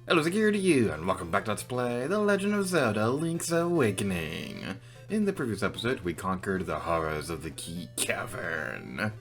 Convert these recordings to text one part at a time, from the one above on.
Hello, security you, and welcome back to Let's Play The Legend of Zelda Link's Awakening. In the previous episode, we conquered the horrors of the Key Cavern.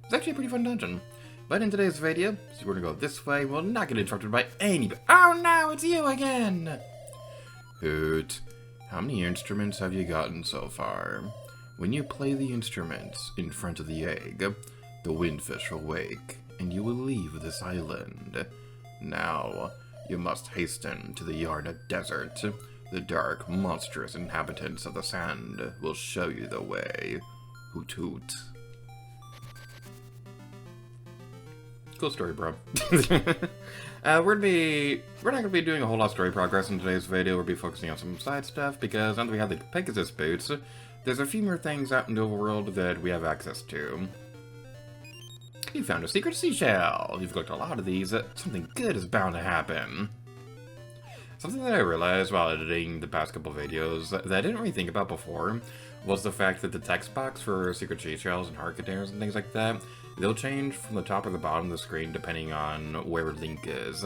It's actually a pretty fun dungeon. But in today's video, so we're gonna go this way, we'll not get interrupted by anybody. Oh no, it's you again! Hoot, how many instruments have you gotten so far? When you play the instruments in front of the egg, the windfish will wake, and you will leave this island. Now, you must hasten to the Yarna Desert. The dark, monstrous inhabitants of the sand will show you the way. Hoot hoot. Cool story, bro. We're not gonna be doing a whole lot of story progress in today's video. We'll be focusing on some side stuff because now that we have the Pegasus boots, there's a few more things out in the overworld that we have access to. You found a secret seashell. You've collected a lot of these. Something good is bound to happen. Something that I realized while editing the past couple videos that I didn't really think about before was the fact that the text box for secret seashells and heart containers and things like that, they'll change from the top or the bottom of the screen depending on where Link is.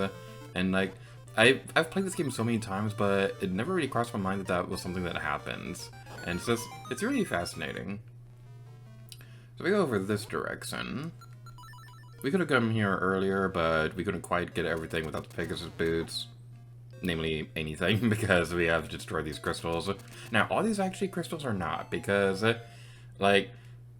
And like, I've played this game so many times, but it never really crossed my mind that that was something that happens. And it's really fascinating. So we go over this direction. We could have come here earlier, but we couldn't quite get everything without the Pegasus boots. Namely, anything, because we have to destroy these crystals. Now, all these actually crystals are not, because, like,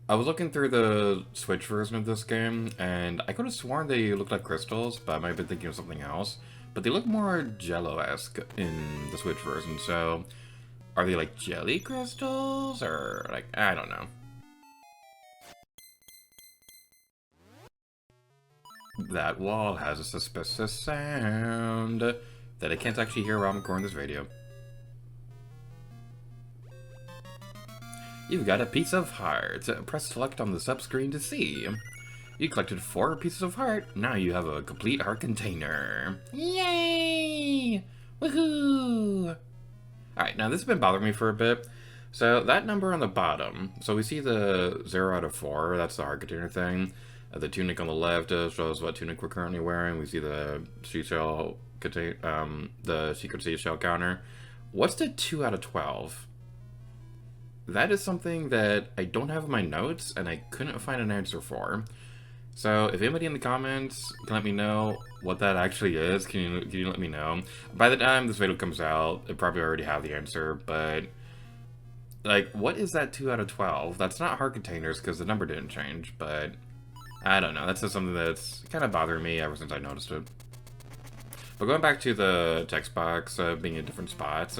I was looking through the Switch version of this game, and I could have sworn they looked like crystals, but I might have been thinking of something else. But they look more Jello-esque in the Switch version, so are they, like, jelly crystals? Or, like, I don't know. That wall has a suspicious sound that I can't actually hear while I'm recording this video. You've got a piece of heart. Press select on the sub-screen to see. You collected 4 pieces of heart. Now you have a complete heart container. Yay! Woohoo! Alright, now this has been bothering me for a bit. So that number on the bottom, so we see the 0 out of 4, that's the heart container thing. The tunic on the left shows what tunic we're currently wearing. We see the seashell the secret seashell counter. What's the 2 out of 12? That is something that I don't have in my notes, and I couldn't find an answer for. So if anybody in the comments can let me know what that actually is, can you let me know? By the time this video comes out, I probably already have the answer, but like, what is that 2 out of 12? That's not heart containers because the number didn't change, but I don't know. That's just something that's kind of bothering me ever since I noticed it. But going back to the text box being in different spots,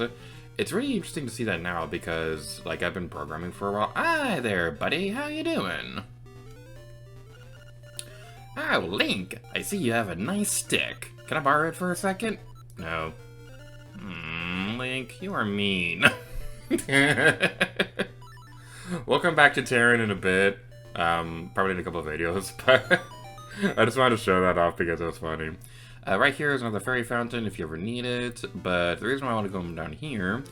it's really interesting to see that now because, like, I've been programming for a while. Hi there, buddy. How you doing? Oh, Link. I see you have a nice stick. Can I borrow it for a second? No. Link, you are mean. We'll come back to Terran in a bit. Probably in a couple of videos, but I just wanted to show that off because it was funny. Right here is another fairy fountain if you ever need it, but the reason why I want to go down here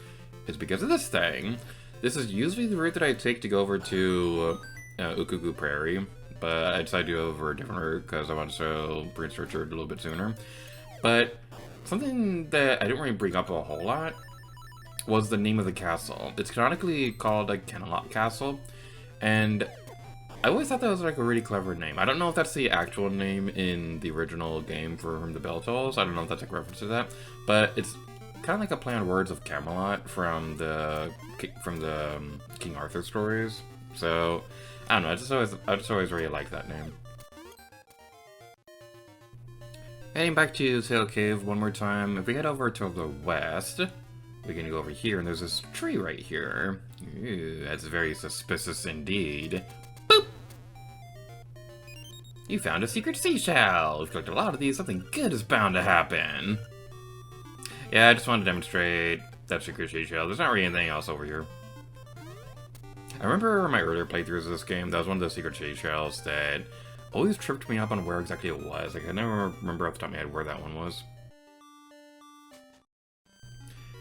is because of this thing. This is usually the route that I take to go over to Ukuku Prairie, but I decided to go over a different route because I wanted to show Prince Richard a little bit sooner. But something that I didn't really bring up a whole lot was the name of the castle. It's canonically called a Camelot Castle, and I always thought that was like a really clever name. I don't know if that's the actual name in the original game for Whom the Bell Tolls. I don't know if that's a reference to that, but it's kind of like a play on words of Camelot from the King Arthur stories. So I don't know. I just always really liked that name. Heading back to Sail Cave one more time. If we head over to the west, we can go over here, and there's this tree right here. Ooh, that's very suspicious indeed. You found a secret seashell! We've collected a lot of these, something good is bound to happen. Yeah, I just wanted to demonstrate that secret seashell. There's not really anything else over here. I remember my earlier playthroughs of this game, that was one of those secret seashells that always tripped me up on where exactly it was. Like, I never remember off the top of my head where that one was.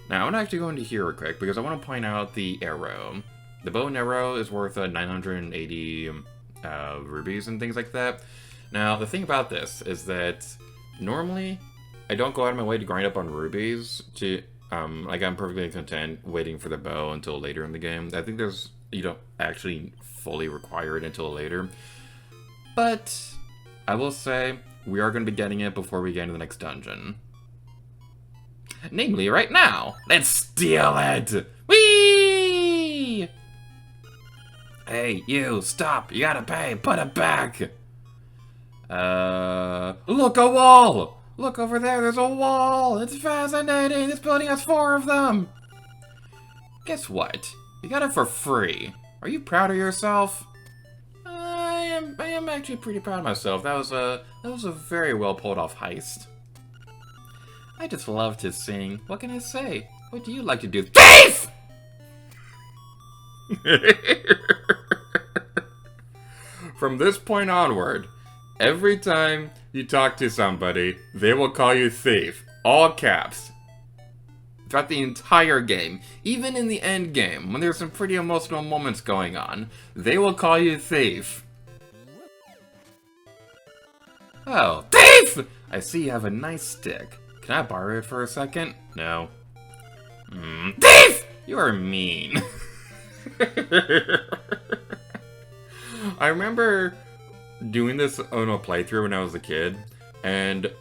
Now, I want to actually go into here real quick because I want to point out the arrow. The bow and arrow is worth 980 rubies and things like that. Now, the thing about this is that normally I don't go out of my way to grind up on rubies to, like, I'm perfectly content waiting for the bow until later in the game. I think you don't actually fully require it until later. But I will say, we are going to be getting it before we get into the next dungeon. Namely, right now. Let's steal it! Whee! Hey, you, stop! You gotta pay! Put it back! Look, a wall! Look over there, there's a wall! It's fascinating! This building has 4 of them! Guess what? You got it for free. Are you proud of yourself? I am actually pretty proud of myself. That was a very well pulled off heist. I just love to sing. What can I say? What do you like to do? Thief! From this point onward, every time you talk to somebody, they will call you thief. All caps. Throughout the entire game, even in the end game, when there's some pretty emotional moments going on, they will call you thief. Oh, thief! I see you have a nice stick. Can I borrow it for a second? No. Thief! You are mean. I remember doing this on a playthrough when I was a kid, and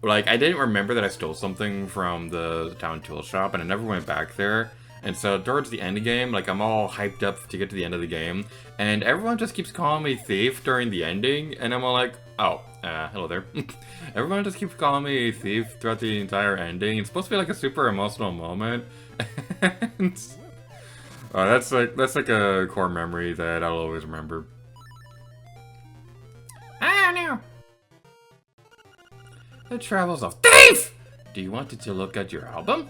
like, I didn't remember that I stole something from the town tool shop, and I never went back there. And so towards the end of the game, like, I'm all hyped up to get to the end of the game, and everyone just keeps calling me thief during the ending, and I'm all like, oh, hello there. Everyone just keeps calling me thief throughout the entire ending. It's supposed to be like a super emotional moment. And that's like a core memory that I'll always remember. Oh no! The Travels of Thief! Do you want to look at your album?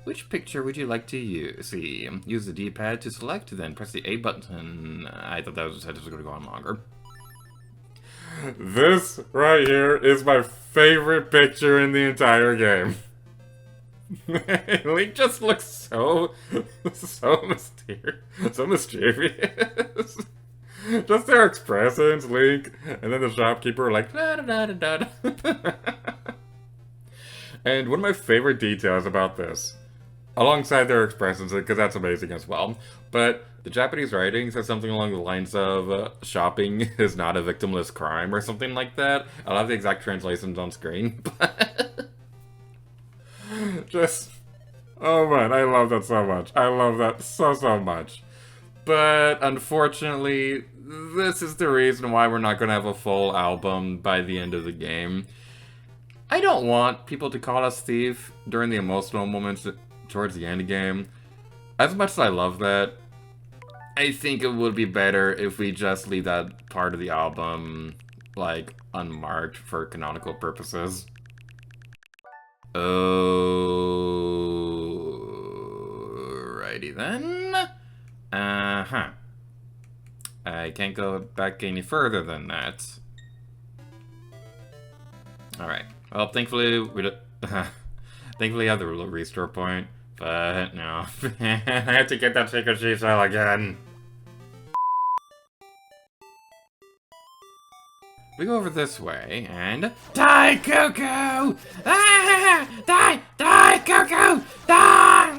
Which picture would you like to see? Use the D-pad to select, then press the A button. I thought that was going to go on longer. This right here is my favorite picture in the entire game. Link just looks so mischievous. Just their expressions, Link, and then the shopkeeper like da da da da da. And one of my favorite details about this, alongside their expressions, because that's amazing as well, but the Japanese writing says something along the lines of shopping is not a victimless crime or something like that. I'll have the exact translations on screen, but just, oh man, I love that so much. I love that so much. But unfortunately, this is the reason why we're not going to have a full album by the end of the game. I don't want people to call us thief during the emotional moments towards the end game. As much as I love that, I think it would be better if we just leave that part of the album, like, unmarked for canonical purposes. Alrighty then. I can't go back any further than that. Alright. Well, thankfully, we don't... thankfully, I have the restore point. But, no. I have to get that secret seashell again. We go over this way, and... Die, Cuckoo! Ah! Die! Die, Cuckoo! Die!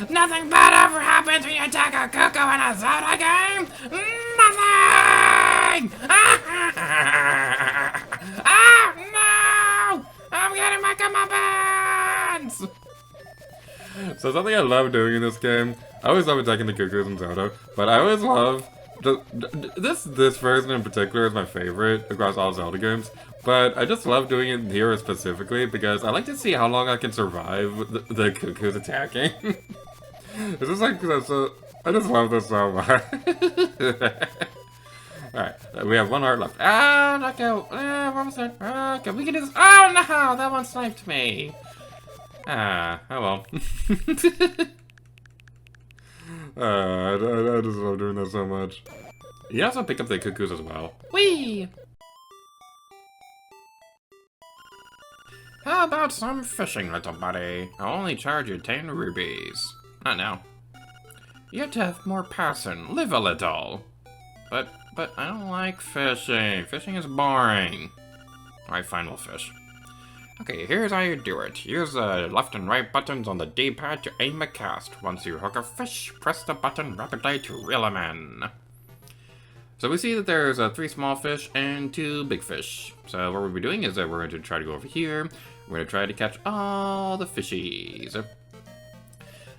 Nothing bad ever happens when you attack a Cuckoo in a Zelda game! Nothing! Ah, no! I'm getting my comeuppance! So something I love doing in this game, I always love attacking the Cuckoos in Zelda, but I always love... This version in particular is my favorite across all Zelda games, but I just love doing it here specifically because I like to see how long I can survive the Cuckoos attacking. It's just like, I just love this so much. Alright, we have 1 heart left. Ah, knockout! Ah, we're almost done. Okay, we can do this. Oh no, that one sniped me. Ah, oh well. I just love doing that so much. You can also pick up the Cuckoos as well. Whee! How about some fishing, little buddy? I'll only charge you 10 rubies. Not now. You have to have more passion. Live a little. But I don't like fishing. Fishing is boring. Alright, fine, we'll fish. Okay, here's how you do it. Use the left and right buttons on the D-pad to aim a cast. Once you hook a fish, press the button rapidly to reel him in. So we see that there's 3 small fish and 2 big fish. So what we'll be doing is that we're going to try to go over here. We're going to try to catch all the fishies.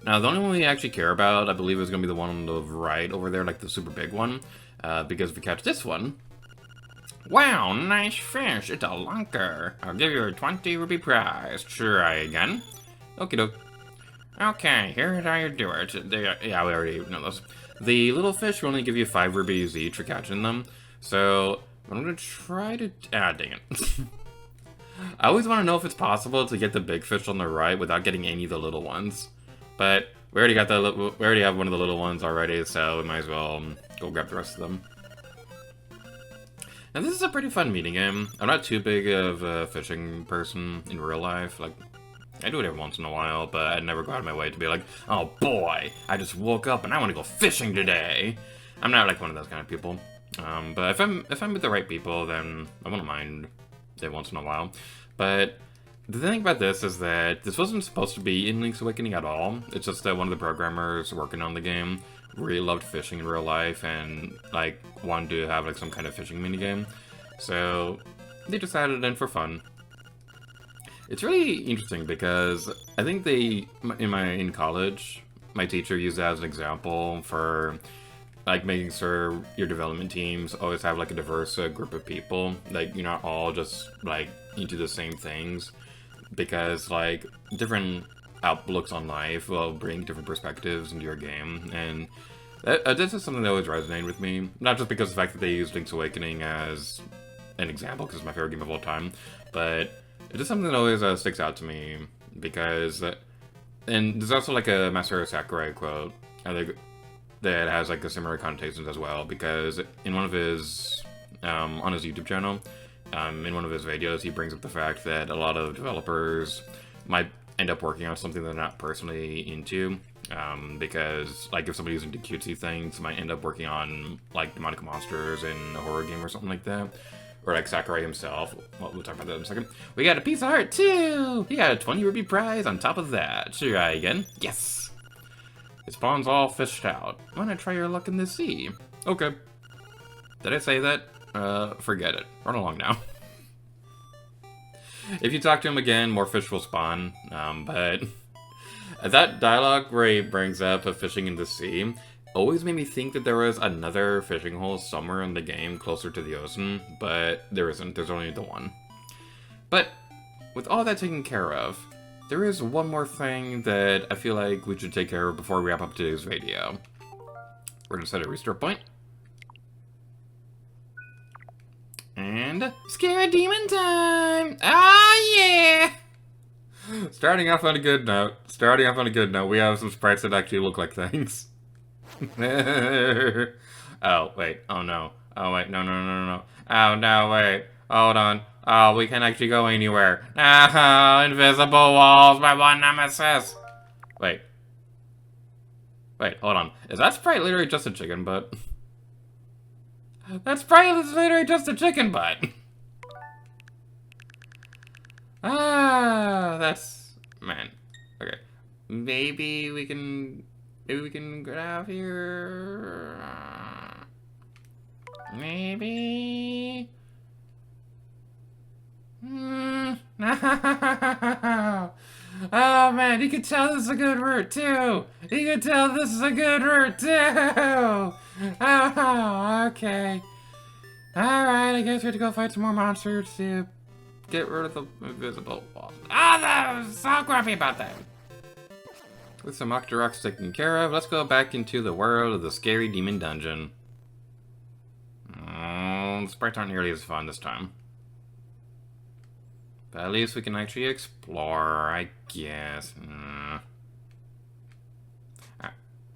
Now, the only one we actually care about, I believe, is going to be the one on the right over there, like the super big one. Because if we catch this one... Wow, nice fish. It's a lunker. I'll give you a 20 rupee prize. Try again. Okie doke. Okay, here's how you do it. Yeah, we already know this. The little fish will only give you 5 rupees each for catching them. So, I'm going to try to... Ah, dang it. I always want to know if it's possible to get the big fish on the right without getting any of the little ones. But we already got we already have one of the little ones already, so we might as well go grab the rest of them. Now this is a pretty fun mini game. I'm not too big of a fishing person in real life. Like, I do it every once in a while, but I never go out of my way to be like, oh boy, I just woke up and I want to go fishing today. I'm not like one of those kind of people. But if I'm with the right people, then I wouldn't mind it once in a while. But the thing about this is that this wasn't supposed to be in Link's Awakening at all. It's just that one of the programmers working on the game really loved fishing in real life and like wanted to have like some kind of fishing minigame. So they just added it in for fun. It's really interesting because I think in college, my teacher used that as an example for like making sure your development teams always have like a diverse group of people. Like you're not all just like into the same things, because like different outlooks on life will bring different perspectives into your game, and this is something that always resonated with me. Not just because of the fact that they used Link's Awakening as an example, because it's my favorite game of all time, but it is something that always sticks out to me because, and there's also like a Masaru Sakurai quote that has like a similar connotations as well, because in one of his on his YouTube channel, in one of his videos, he brings up the fact that a lot of developers might end up working on something they're not personally into, because like if somebody's into cutesy things, might end up working on like demonic monsters in a horror game or something like that. Or like Sakurai himself. Well, we'll talk about that in a second. We got a piece of art too! He got a 20 rupee prize on top of that. Try again. Yes! His spawn's all fished out. Wanna try your luck in the sea? Okay. Did I say that? Forget it. Run along now. If you talk to him again, more fish will spawn. But that dialogue where he brings up a fishing in the sea always made me think that there was another fishing hole somewhere in the game closer to the ocean, but there isn't. There's only the one. But with all that taken care of, there is one more thing that I feel like we should take care of before we wrap up today's video. We're gonna set a restart point. And scary demon time! Ah, yeah! Starting off on a good note. We have some sprites that actually look like things. Oh, wait. Oh, no. Oh, wait. No. Oh, no, wait. Hold on. Oh, we can't actually go anywhere. Oh, invisible walls, my one nemesis. Wait, hold on. Is that sprite literally just a chicken butt? That sprite is literally just a chicken butt. Ah, that's... Man. Okay. Maybe we can get out of here. Maybe. Oh man, you can tell this is a good route too. Oh, okay. Alright, I guess we have to go fight some more monsters to get rid of the invisible walls. Ah, I'm so grumpy about that. With some Octoroks taken care of, let's go back into the world of the scary demon dungeon. Oh, the sprites aren't nearly as fun this time. But at least we can actually explore, I guess.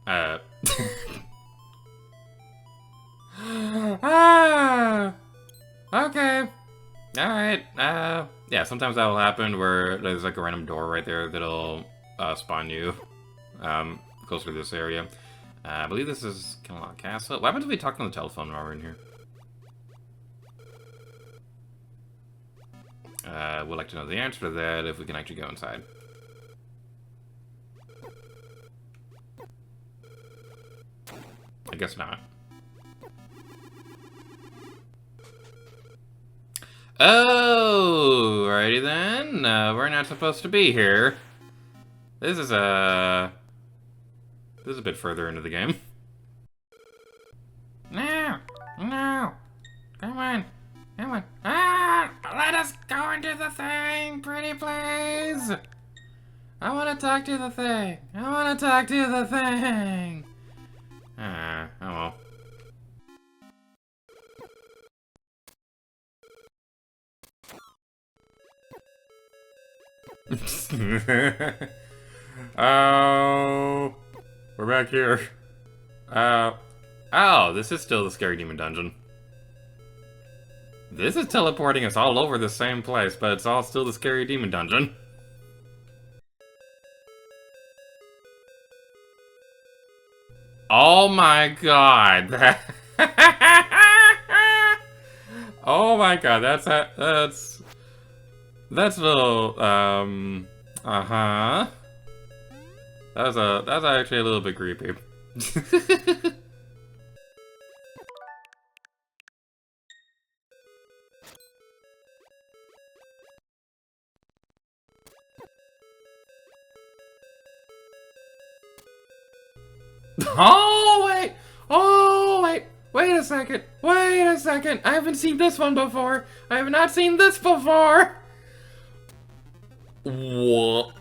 Ah! Okay. Alright, Yeah, sometimes that will happen where there's like a random door right there that'll spawn you closer to this area. I believe this is Camelot Castle. What happens if we talk on the telephone while we're in here? We'd like to know the answer to that if we can actually go inside. I guess not. Oh, alrighty then. We're not supposed to be here. This is a bit further into the game. No, no, come on, come on. Ah, let us go into the thing, pretty please. I want to talk to the thing. I want to talk to the thing. Oh well. Oh, we're back here. Oh, this is still the Scary Demon Dungeon. This is teleporting us all over the same place, but it's all still the Scary Demon Dungeon. Oh my god. Oh my god, that's a little, uh-huh. That's actually a little bit creepy. Oh, wait! Oh, wait! Wait a second! Wait a second! I haven't seen this one before! I have not seen this before! What?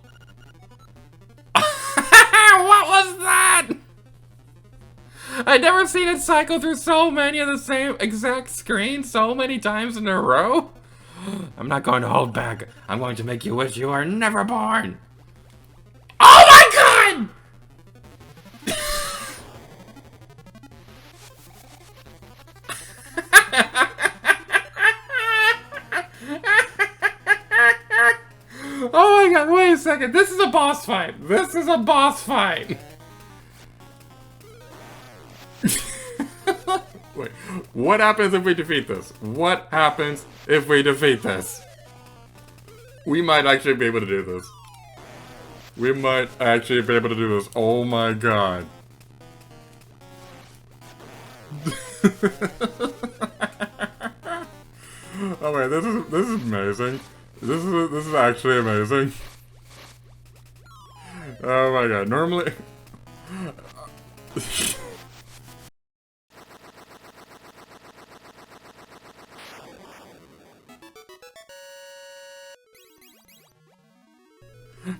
What was that? I've never seen it cycle through so many of the same exact screens so many times in a row. I'm not going to hold back. I'm going to make you wish you were never born. Oh my god! Oh my god, wait a second. This is a boss fight. This is a boss fight. Wait, what happens if we defeat this? What happens if we defeat this? We might actually be able to do this. We might actually be able to do this. Oh my god. Oh wait, this is amazing. This is actually amazing. Oh my god, normally...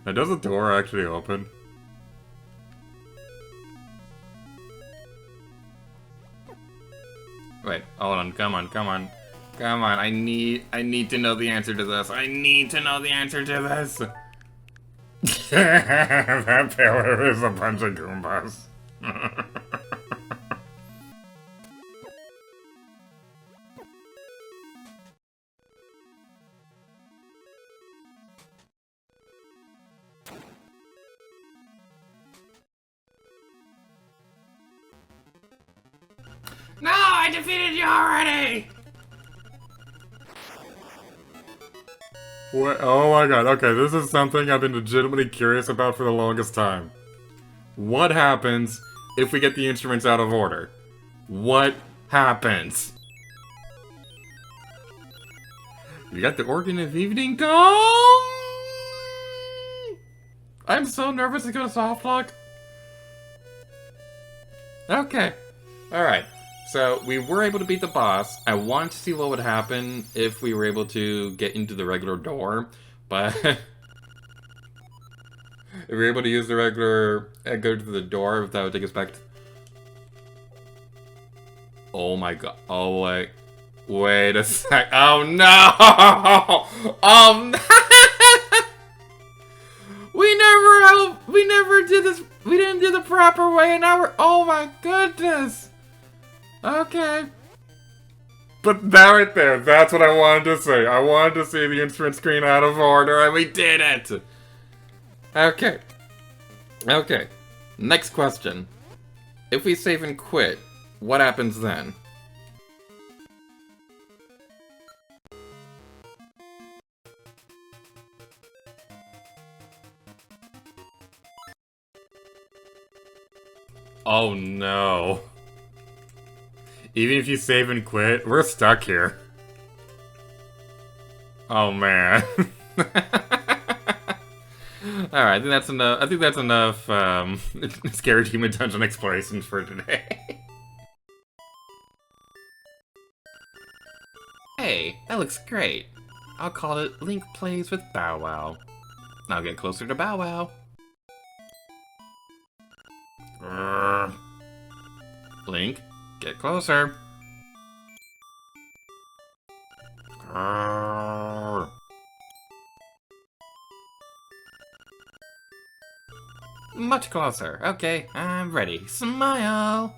Now, does the door actually open? Wait, hold on, come on, come on. Come on, I need to know the answer to this. I need to know the answer to this. That pillar is a bunch of Goombas. No, I defeated you already! What? Oh my god, okay, this is something I've been legitimately curious about for the longest time. What happens if we get the instruments out of order? What happens? You got the organ of evening come? I'm so nervous to go to soft lock. Okay. Alright. So, we were able to beat the boss. I wanted to see what would happen if we were able to get into the regular door, but... if we were able to use the regular... go to the door, that would take us back to... Oh my god. Oh, wait. Wait a sec. Oh, no! Oh, no! We never did this... We didn't do the proper way, and now we're... Oh my goodness! Okay. But that right there, that's what I wanted to say. I wanted to see the instrument screen out of order, and we did it! Okay. Okay. Next question. If we save and quit, what happens then? Oh no. Even if you save and quit, we're stuck here. Oh man. Alright, I think that's enough Scary Human Dungeon explorations for today. Hey, that looks great. I'll call it Link Plays with Bow Wow. Now get closer to Bow Wow. Link, get closer. Much closer. Okay, I'm ready. Smile!